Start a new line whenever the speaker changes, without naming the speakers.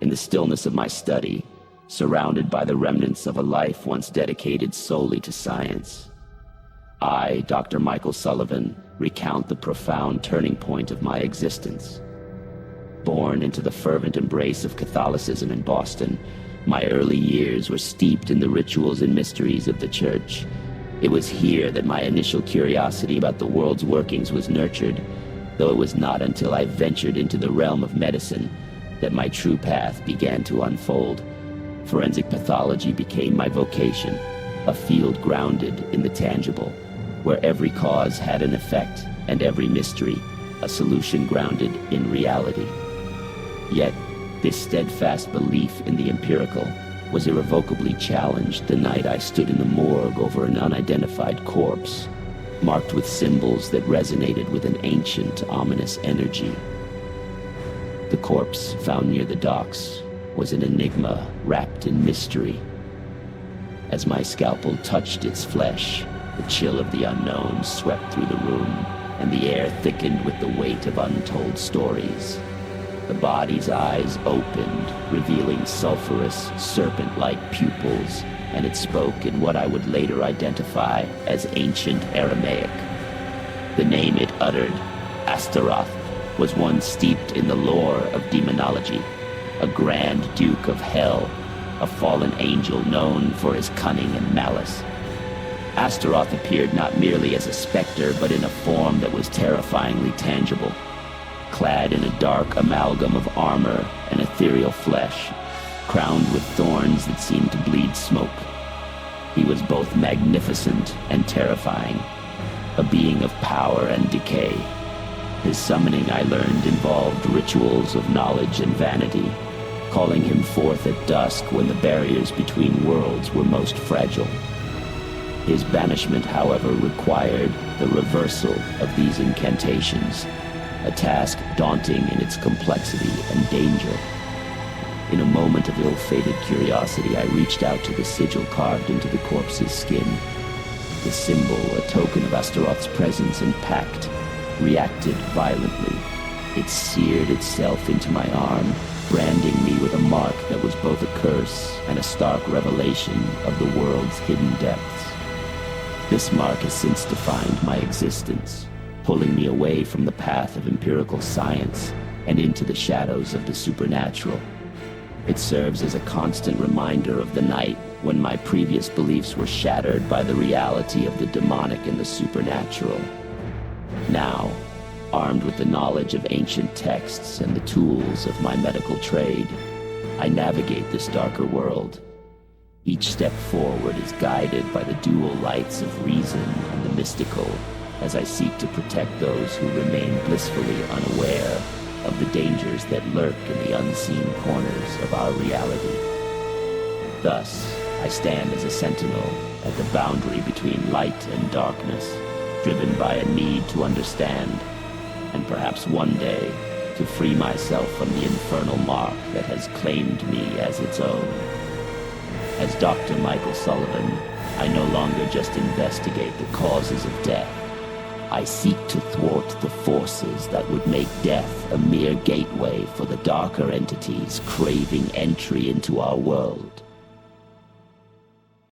In the stillness of my study, surrounded by the remnants of a life once dedicated solely to science, I, Dr. Michael Sullivan, recount the profound turning point of my existence. Born into the fervent embrace of Catholicism in Boston, my early years were steeped in the rituals and mysteries of the Church. It was here that my initial curiosity about the world's workings was nurtured, though it was not until I ventured into the realm of medicine that my true path began to unfold. Forensic pathology became my vocation, a field grounded in the tangible, where every cause had an effect and every mystery a solution grounded in reality. Yet, this steadfast belief in the empirical was irrevocably challenged the night I stood in the morgue over an unidentified corpse, marked with symbols that resonated with an ancient, ominous energy. The corpse found near the docks was an enigma wrapped in mystery. As my scalpel touched its flesh, the chill of the unknown swept through the room, and the air thickened with the weight of untold stories. The body's eyes opened, revealing sulfurous, serpent-like pupils, and it spoke in what I would later identify as ancient Aramaic. The name it uttered, Astaroth, was one steeped in the lore of demonology, a grand duke of hell, a fallen angel known for his cunning and malice. Astaroth appeared not merely as a specter, but in a form that was terrifyingly tangible, clad in a dark amalgam of armor and ethereal flesh, crowned with thorns that seemed to bleed smoke. He was both magnificent and terrifying, a being of power and decay. His summoning, I learned, involved rituals of knowledge and vanity, calling him forth at dusk when the barriers between worlds were most fragile. His banishment, however, required the reversal of these incantations, a task daunting in its complexity and danger. In a moment of ill-fated curiosity, I reached out to the sigil carved into the corpse's skin. The symbol, a token of Astaroth's presence and pact, reacted violently. It seared itself into my arm, branding me with a mark that was both a curse and a stark revelation of the world's hidden depths. This mark has since defined my existence, pulling me away from the path of empirical science and into the shadows of the supernatural. It serves as a constant reminder of the night when my previous beliefs were shattered by the reality of the demonic and the supernatural. Now, armed with the knowledge of ancient texts and the tools of my medical trade, I navigate this darker world. Each step forward is guided by the dual lights of reason and the mystical, as I seek to protect those who remain blissfully unaware of the dangers that lurk in the unseen corners of our reality. Thus, I stand as a sentinel at the boundary between light and darkness, driven by a need to understand, and perhaps one day to free myself from the infernal mark that has claimed me as its own. As Dr. Michael Sullivan, I no longer just investigate the causes of death. I seek to thwart the forces that would make death a mere gateway for the darker entities craving entry into our world.